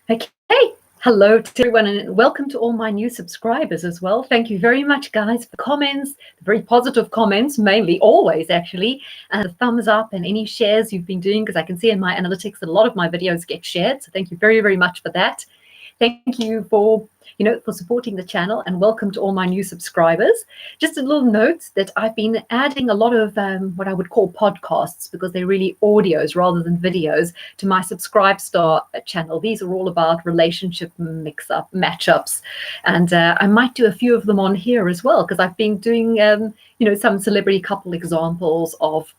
Okay, hello to everyone and welcome to all my new subscribers as well. Thank you very much, guys, for comments, very positive comments, mainly, always actually, and the thumbs up and any shares you've been doing, because I can see in my analytics that a lot of my videos get shared. So thank you very, very much for that. Thank you for supporting the channel, and welcome to all my new subscribers. Just a little note that I've been adding a lot of what I would call podcasts, because they're really audios rather than videos, to my Subscribe Star channel. These are all about relationship mix-up, matchups, and I might do a few of them on here as well, because I've been doing some celebrity couple examples of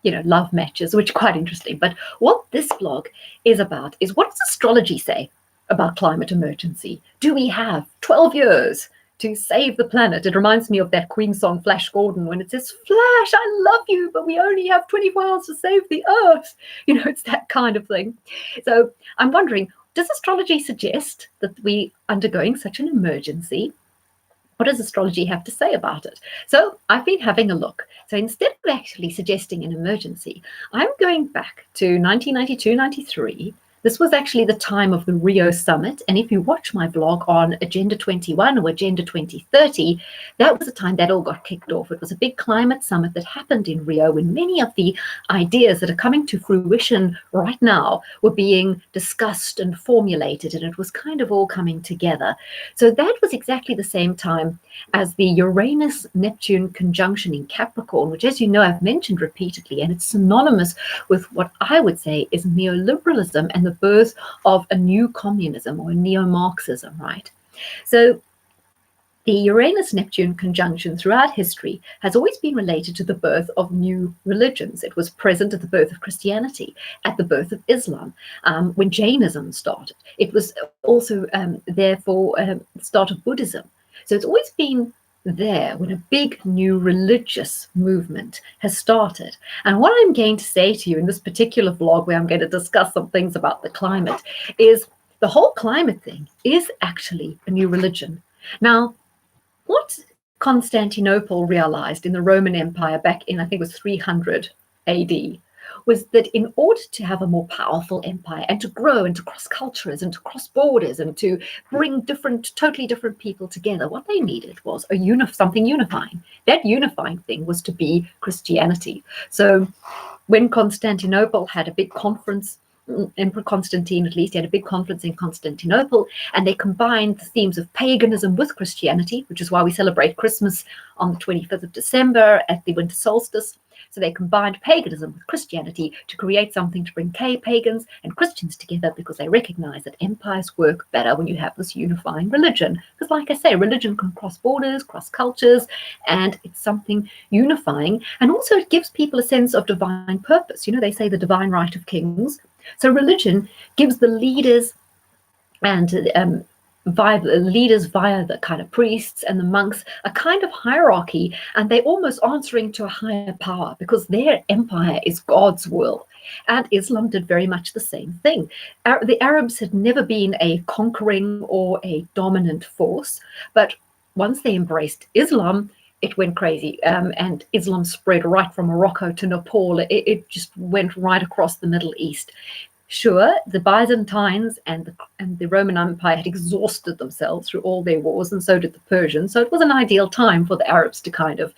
love matches, which are quite interesting. But what this blog is about is, what does astrology say about climate emergency? Do we have 12 years to save the planet? It reminds me of that Queen song, Flash Gordon, when it says, Flash, I love you, but we only have 24 hours to save the earth. It's that kind of thing. So I'm wondering, does astrology suggest that we're undergoing such an emergency? What does astrology have to say about it? So I've been having a look. So instead of actually suggesting an emergency, I'm going back to 1992-93. This was actually the time of the Rio summit. And if you watch my vlog on Agenda 21 or Agenda 2030, that was the time that all got kicked off. It was a big climate summit that happened in Rio, when many of the ideas that are coming to fruition right now were being discussed and formulated, and it was kind of all coming together. So that was exactly the same time as the Uranus-Neptune conjunction in Capricorn, which, as you know, I've mentioned repeatedly, and it's synonymous with what I would say is neoliberalism and the birth of a new communism, or neo-Marxism, right? So the Uranus-Neptune conjunction throughout history has always been related to the birth of new religions. It was present at the birth of Christianity, at the birth of Islam, when Jainism started. It was also therefore the start of Buddhism. So it's always been there when a big new religious movement has started. And what I'm going to say to you in this particular vlog, where I'm going to discuss some things about the climate, is the whole climate thing is actually a new religion. Now, what Constantinople realized in the Roman Empire back in, I think it was 300 AD, was that in order to have a more powerful empire and to grow and to cross cultures and to cross borders and to bring totally different people together, what they needed was something unifying. That unifying thing was to be Christianity. So when Constantinople had a big conference, Emperor Constantine at least, he had a big conference in Constantinople, and they combined the themes of paganism with Christianity, which is why we celebrate Christmas on the 25th of December at the winter solstice. So they combined paganism with Christianity to create something to bring pagans and Christians together, because they recognize that empires work better when you have this unifying religion. Because, like I say, religion can cross borders, cross cultures, and it's something unifying. And also it gives people a sense of divine purpose. They say the divine right of kings. So religion gives the leaders and via the kind of priests and the monks a kind of hierarchy, and they're almost answering to a higher power, because their empire is God's will. And Islam did very much the same thing. The Arabs had never been a conquering or a dominant force, but once they embraced Islam, it went crazy, and Islam spread right from Morocco to Nepal. It just went right across the Middle East. Sure, the Byzantines and the Roman Empire had exhausted themselves through all their wars, and so did the Persians. So it was an ideal time for the Arabs to kind of,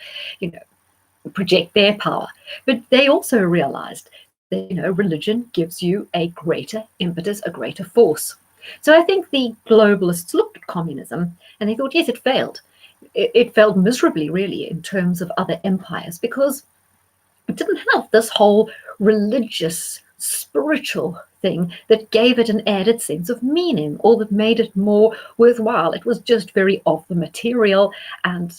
project their power. But they also realized that, religion gives you a greater impetus, a greater force. So I think the globalists looked at communism and they thought, yes, it failed. It failed miserably, really, in terms of other empires, because it didn't have this whole religious, spiritual thing that gave it an added sense of meaning, or that made it more worthwhile. It was just very of the material, and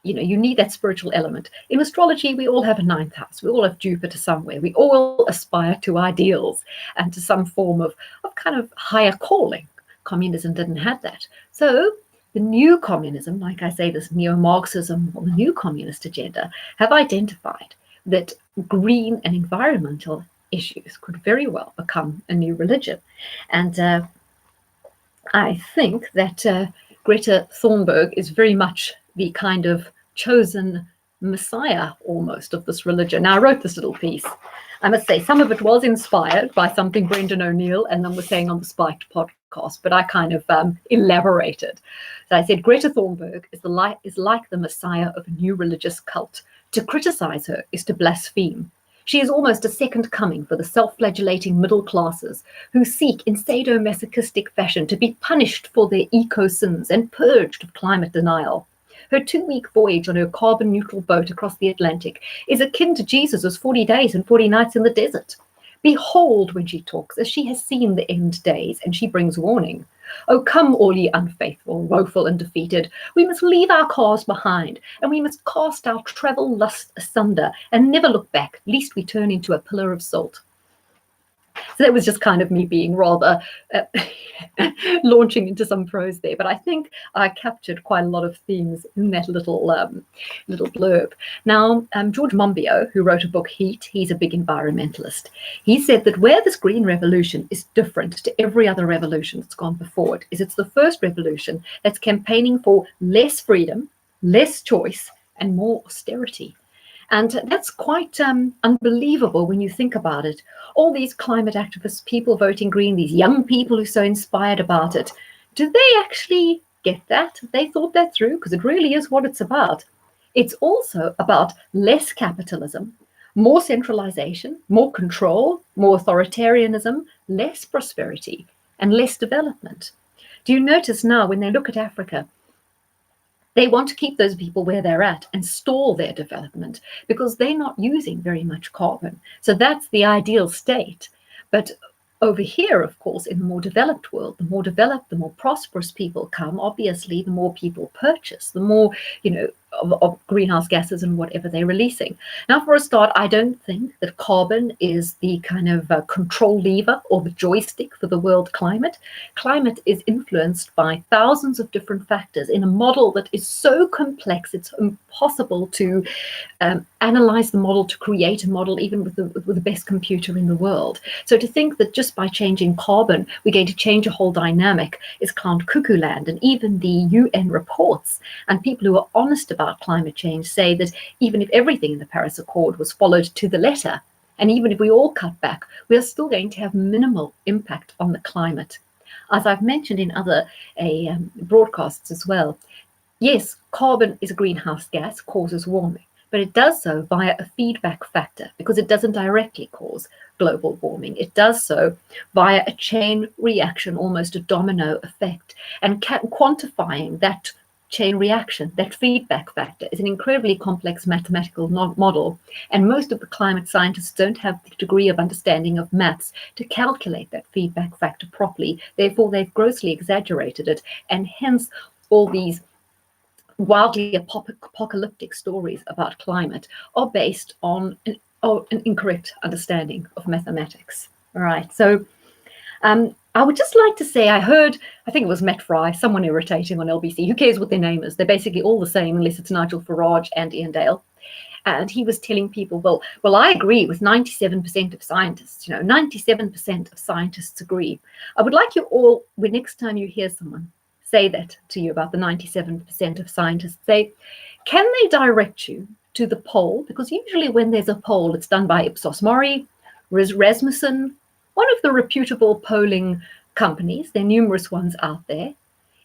you need that spiritual element. In astrology, we all have a ninth house. We all have Jupiter somewhere. We all aspire to ideals and to some form of kind of higher calling. Communism didn't have that. So the new communism, like I say, this neo-Marxism or the new communist agenda, have identified that green and environmental issues could very well become a new religion. And I think that Greta Thunberg is very much the kind of chosen messiah almost of this religion. Now, I wrote this little piece I must say, some of it was inspired by something Brendan O'Neill and then was saying on the Spiked podcast, but I kind of elaborated. So I said, Greta Thunberg is like the messiah of a new religious cult. To criticize her is to blaspheme. She is almost a second coming for the self-flagellating middle classes who seek in sadomasochistic fashion to be punished for their eco-sins and purged of climate denial. Her 2-week voyage on her carbon-neutral boat across the Atlantic is akin to Jesus' 40 days and 40 nights in the desert. Behold when she talks, as she has seen the end days, and she brings warning. O come, all ye unfaithful, woeful, and defeated. We must leave our cars behind, and we must cast our travel lust asunder, and never look back, lest we turn into a pillar of salt. So that was just kind of me being rather launching into some prose there. But I think I captured quite a lot of themes in that little blurb. Now, George Monbiot, who wrote a book, Heat, he's a big environmentalist. He said that where this green revolution is different to every other revolution that's gone before it, is it's the first revolution that's campaigning for less freedom, less choice, and more austerity. And that's quite unbelievable when you think about it. All these climate activists, people voting green, these young people who are so inspired about it, do they actually get that? Have they thought that through? Because it really is what it's about. It's also about less capitalism, more centralization, more control, more authoritarianism, less prosperity, and less development. Do you notice now when they look at Africa, they want to keep those people where they're at and stall their development because they're not using very much carbon. So that's the ideal state. But over here, of course, in the more developed world, the more developed, the more prosperous people come, obviously, the more people purchase, the more, of greenhouse gases and whatever they're releasing. Now, for a start, I don't think that carbon is the kind of control lever or the joystick for the world climate. Climate is influenced by thousands of different factors in a model that is so complex, it's impossible to analyze the model, to create a model, even with the best computer in the world. So to think that just by changing carbon, we're going to change a whole dynamic is clown cuckoo land. And even the UN reports and people who are honest about climate change say that even if everything in the Paris Accord was followed to the letter, and even if we all cut back, we are still going to have minimal impact on the climate. As I've mentioned in other broadcasts as well, yes, carbon is a greenhouse gas, causes warming, but it does so via a feedback factor because it doesn't directly cause global warming. It does so via a chain reaction, almost a domino effect, and quantifying that chain reaction, that feedback factor, is an incredibly complex mathematical model, and most of the climate scientists don't have the degree of understanding of maths to calculate that feedback factor properly. Therefore, they've grossly exaggerated it, and hence all these wildly apocalyptic stories about climate are based on an incorrect understanding of mathematics. All right, so I would just like to say, I think it was Matt Fry, someone irritating on LBC. Who cares what their name is? They're basically all the same unless it's Nigel Farage and Ian Dale. And he was telling people, well, I agree with 97% of scientists. 97% of scientists agree. I would like you all, when next time you hear someone say that to you about the 97% of scientists, say, can they direct you to the poll? Because usually when there's a poll, it's done by Ipsos Mori, Rasmussen, one of the reputable polling companies. There are numerous ones out there.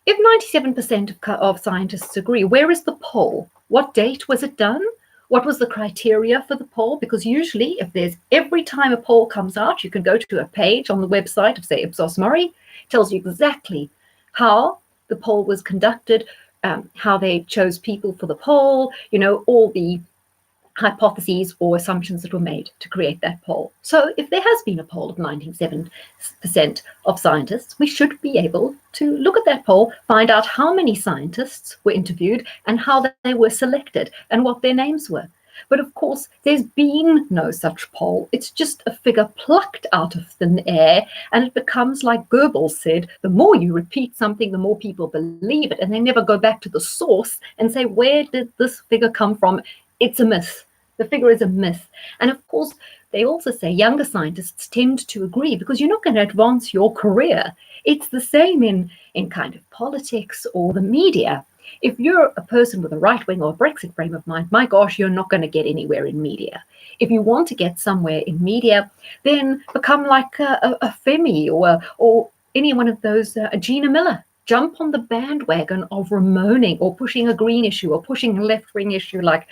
If 97% of scientists agree, where is the poll? What date was it done? What was the criteria for the poll? Because usually every time a poll comes out, you can go to a page on the website of, say, Ipsos Mori, tells you exactly how the poll was conducted, how they chose people for the poll, all the hypotheses or assumptions that were made to create that poll. So if there has been a poll of 97% of scientists, we should be able to look at that poll, find out how many scientists were interviewed and how they were selected and what their names were. But of course, there's been no such poll. It's just a figure plucked out of thin air, and it becomes like Goebbels said, the more you repeat something, the more people believe it, and they never go back to the source and say, where did this figure come from? It's a myth. The figure is a myth. And of course, they also say younger scientists tend to agree because you're not going to advance your career. It's the same in kind of politics or the media. If you're a person with a right-wing or Brexit frame of mind, my gosh, you're not going to get anywhere in media. If you want to get somewhere in media, then become like a Femi or any one of those, Gina Miller. Jump on the bandwagon of Ramoning or pushing a green issue or pushing a left-wing issue like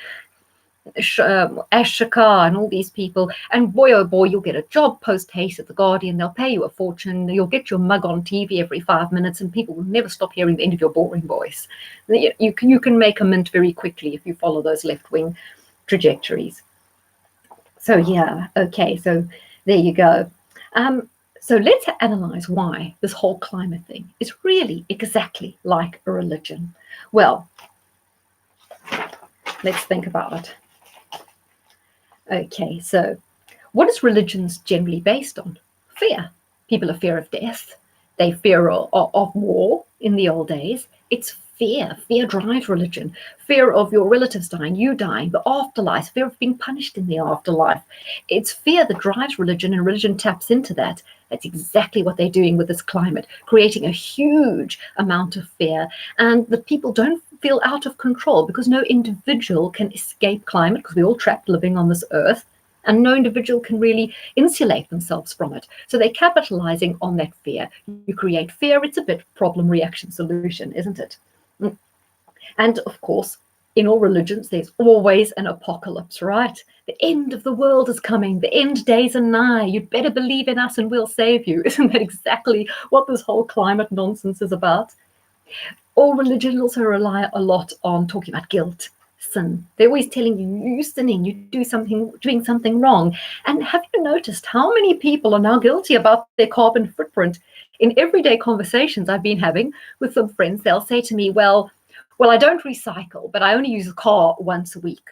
Ash Shakar and all these people, and boy oh boy, you'll get a job post haste at the Guardian. They'll pay you a fortune. You'll get your mug on TV every 5 minutes, and people will never stop hearing the end of your boring voice. You can make a mint very quickly if you follow those left-wing trajectories. So yeah, okay, so there you go. So let's analyze why this whole climate thing is really exactly like a religion. Well, let's think about it. Okay, so what is religions generally based on? Fear. People are fear of death. They fear of war in the old days. It's fear. Fear drives religion. Fear of your relatives dying, you dying, the afterlife, fear of being punished in the afterlife. It's fear that drives religion, and religion taps into that. That's exactly what they're doing with this climate, creating a huge amount of fear. And the people don't feel out of control because no individual can escape climate, because we're all trapped living on this earth, and no individual can really insulate themselves from it. So they're capitalizing on that fear. You create fear, it's a bit problem, reaction, solution, isn't it? And of course, in all religions, there's always an apocalypse, right? The end of the world is coming. The end days are nigh. You'd better believe in us and we'll save you. Isn't that exactly what this whole climate nonsense is about? All religions also rely a lot on talking about guilt, sin. They're always telling you, you're sinning, you're doing something wrong. And have you noticed how many people are now guilty about their carbon footprint? In everyday conversations I've been having with some friends, they'll say to me, well, I don't recycle, but I only use a car once a week.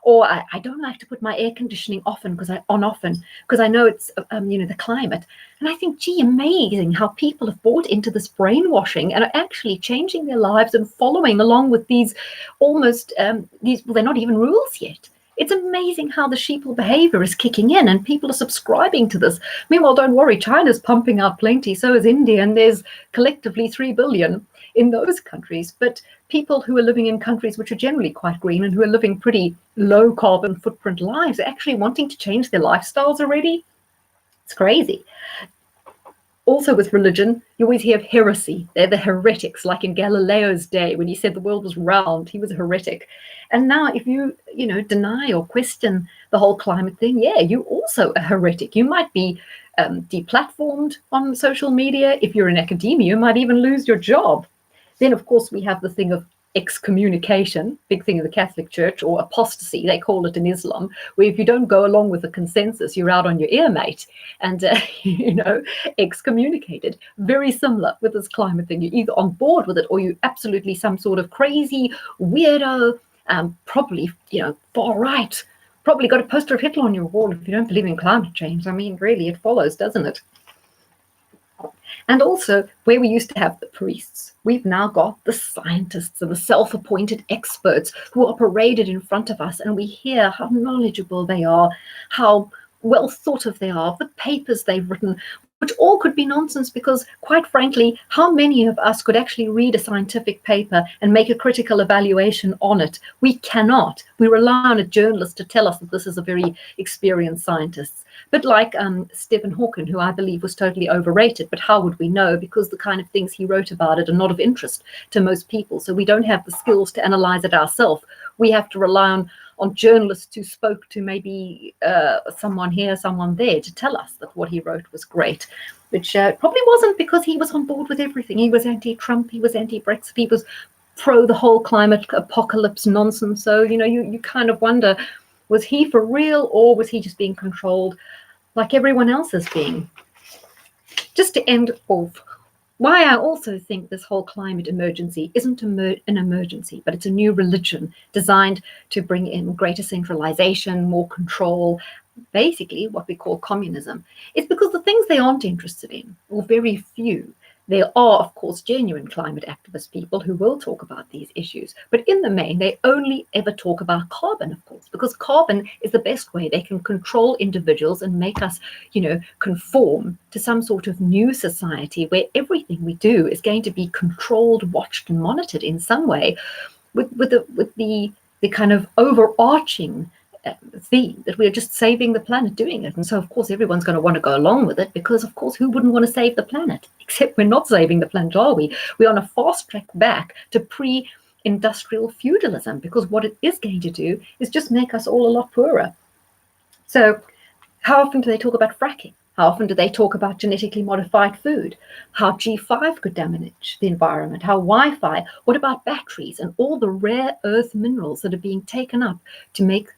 Or I don't like to put my air conditioning often because I know it's the climate. And I think, gee, amazing how people have bought into this brainwashing and are actually changing their lives and following along with these almost they're not even rules yet. It's amazing how the sheeple behavior is kicking in and people are subscribing to this. Meanwhile, don't worry, China's pumping out plenty, so is India, and there's collectively 3 billion in those countries. But people who are living in countries which are generally quite green and who are living pretty low carbon footprint lives are actually wanting to change their lifestyles already. It's crazy. Also with religion, you always hear of heresy. They're the heretics, like in Galileo's day when he said the world was round, he was a heretic. And now if you deny or question the whole climate thing, yeah, you're also a heretic. You might be deplatformed on social media. If you're in academia, you might even lose your job. Then, of course, we have the thing of excommunication, big thing in the Catholic Church, or apostasy, they call it in Islam, where if you don't go along with the consensus, you're out on your ear, mate, and, excommunicated. Very similar with this climate thing. You're either on board with it or you're absolutely some sort of crazy weirdo, probably, far right, probably got a poster of Hitler on your wall if you don't believe in climate change. I mean, really, it follows, doesn't it? And also, where we used to have the priests, we've now got the scientists and the self-appointed experts who are paraded in front of us, and we hear how knowledgeable they are, how well thought of they are, the papers they've written, which all could be nonsense because, quite frankly, how many of us could actually read a scientific paper and make a critical evaluation on it? We cannot. We rely on a journalist to tell us that this is a very experienced scientist. But like Stephen Hawking, who I believe was totally overrated, but how would we know? Because the kind of things he wrote about it are not of interest to most people. So we don't have the skills to analyze it ourselves. We have to rely on journalists who spoke to maybe someone here, someone there, to tell us that what he wrote was great, which probably wasn't, because he was on board with everything. He was anti-Trump, he was anti-Brexit, he was pro the whole climate apocalypse nonsense. So, you kind of wonder, was he for real, or was he just being controlled like everyone else is being? Just to end off, why I also think this whole climate emergency isn't an emergency, but it's a new religion designed to bring in greater centralization, more control, basically what we call communism. It's because the things they aren't interested in, or very few, There are, of course, genuine climate activist people who will talk about these issues, but in the main, they only ever talk about carbon, of course, because carbon is the best way they can control individuals and make us, conform to some sort of new society where everything we do is going to be controlled, watched, and monitored in some way, with the kind of overarching theme that we're just saving the planet doing it. And so, of course, everyone's going to want to go along with it because, of course, who wouldn't want to save the planet? Except we're not saving the planet, are we? We're on a fast track back to pre-industrial feudalism, because what it is going to do is just make us all a lot poorer. So how often do they talk about fracking? How often do they talk about genetically modified food? How G5 could damage the environment? How Wi-Fi? What about batteries and all the rare earth minerals that are being taken up to make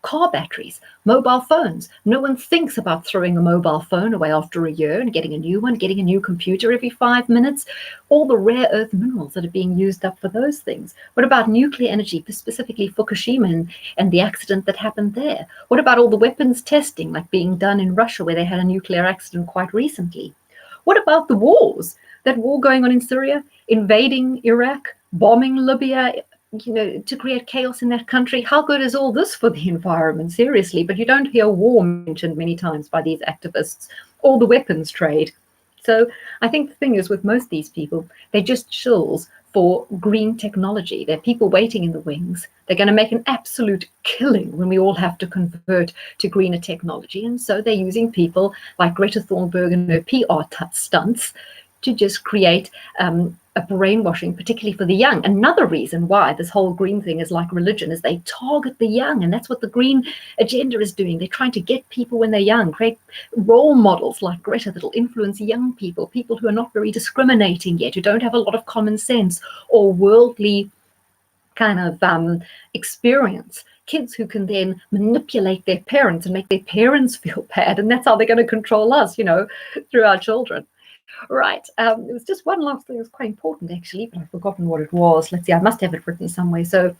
car batteries, mobile phones? No one thinks about throwing a mobile phone away after a year and getting a new one, getting a new computer every 5 minutes. All the rare earth minerals that are being used up for those things. What about nuclear energy, specifically Fukushima and the accident that happened there? What about all the weapons testing like being done in Russia, where they had a nuclear accident quite recently? What about the wars? That war going on in Syria, invading Iraq, bombing Libya, to create chaos in that country. How good is all this for the environment? Seriously, but you don't hear war mentioned many times by these activists, or the weapons trade. So I think the thing is, with most of these people, they're just shills for green technology. They're people waiting in the wings. They're going to make an absolute killing when we all have to convert to greener technology. And so they're using people like Greta Thunberg and her PR stunts to just create a brainwashing, particularly for the young. Another reason why this whole green thing is like religion is they target the young, and that's what the green agenda is doing. They're trying to get people when they're young, create role models like Greta that'll influence young people, people who are not very discriminating yet, who don't have a lot of common sense or worldly kind of experience. Kids who can then manipulate their parents and make their parents feel bad, and that's how they're going to control us, through our children. Right. It was just one last thing that was quite important, actually, but I've forgotten what it was. Let's see. I must have it written some way. So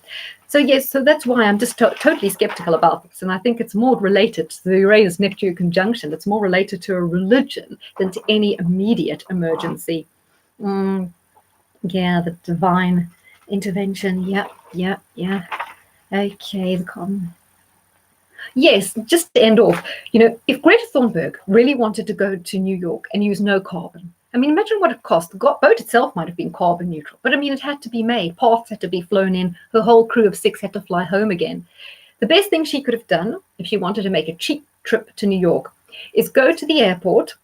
yes. So that's why I'm just totally skeptical about this, and I think it's more related to the Uranus-Neptune conjunction. It's more related to a religion than to any immediate emergency. Yeah, the divine intervention. Yeah. Okay. The common. Yes, just to end off, if Greta Thunberg really wanted to go to New York and use no carbon, I mean, imagine what it cost. The boat itself might have been carbon neutral, but I mean, it had to be made. Parts had to be flown in. Her whole crew of 6 had to fly home again. The best thing she could have done if she wanted to make a cheap trip to New York is go to the airport.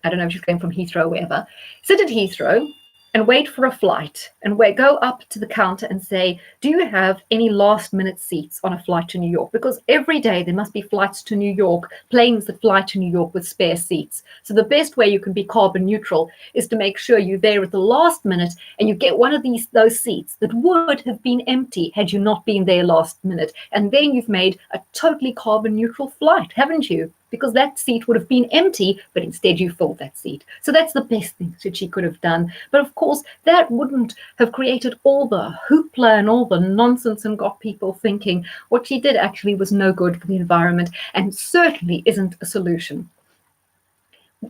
I don't know if she's going from Heathrow or wherever. Sit at Heathrow and wait for a flight, and go up to the counter and say, do you have any last minute seats on a flight to New York? Because every day there must be flights to New York, planes that fly to New York with spare seats. So the best way you can be carbon neutral is to make sure you're there at the last minute and you get one of those seats that would have been empty had you not been there last minute. And then you've made a totally carbon neutral flight, haven't you? Because that seat would have been empty, but instead you filled that seat. So that's the best thing that she could have done. But of course, that wouldn't have created all the hoopla and all the nonsense and got people thinking what she did actually was no good for the environment and certainly isn't a solution.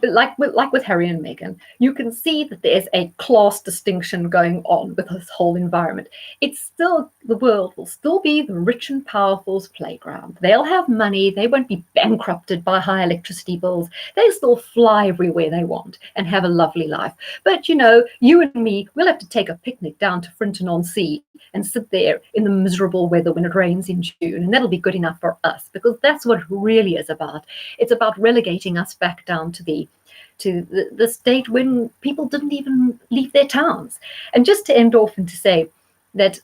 Like with Harry and Meghan, you can see that there's a class distinction going on with this whole environment. It's still, the world will still be the rich and powerful's playground. They'll have money. They won't be bankrupted by high electricity bills. They still fly everywhere they want and have a lovely life. But you and me, we'll have to take a picnic down to Frinton-on-Sea and sit there in the miserable weather when it rains in June, and that'll be good enough for us, because that's what it really is about. It's about relegating us back down to the state when people didn't even leave their towns. And just to end off and to say that,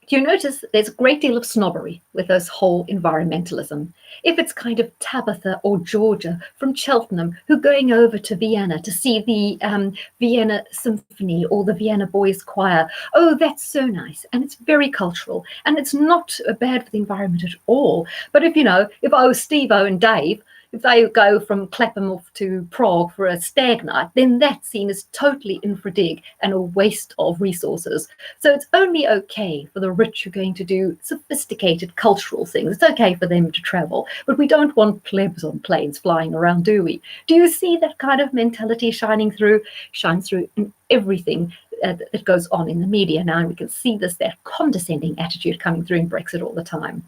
do you notice there's a great deal of snobbery with this whole environmentalism? If it's kind of Tabitha or Georgia from Cheltenham who are going over to Vienna to see the Vienna Symphony or the Vienna Boys Choir, oh, that's so nice, and it's very cultural, and it's not bad for the environment at all. But if I was Steve-O and Dave, if they go from Clapham off to Prague for a stag night, then that's seen as totally infra dig and a waste of resources. So it's only okay for the rich who are going to do sophisticated cultural things. It's okay for them to travel, but we don't want plebs on planes flying around, do we? Do you see that kind of mentality shining through? Shines through in everything that goes on in the media now. And we can see that condescending attitude coming through in Brexit all the time.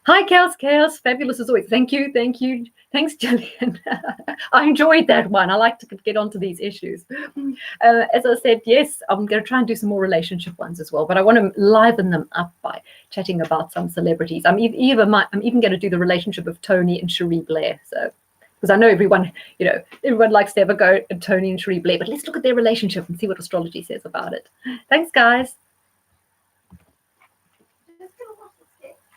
Hi, Chaos. Fabulous as always. Thank you. Thanks, Gillian. I enjoyed that one. I like to get onto these issues. As I said, yes, I'm going to try and do some more relationship ones as well, but I want to liven them up by chatting about some celebrities. I'm even going to do the relationship of Tony and Cherie Blair. So, because I know everyone likes to have a go at Tony and Cherie Blair, but let's look at their relationship and see what astrology says about it. Thanks, guys.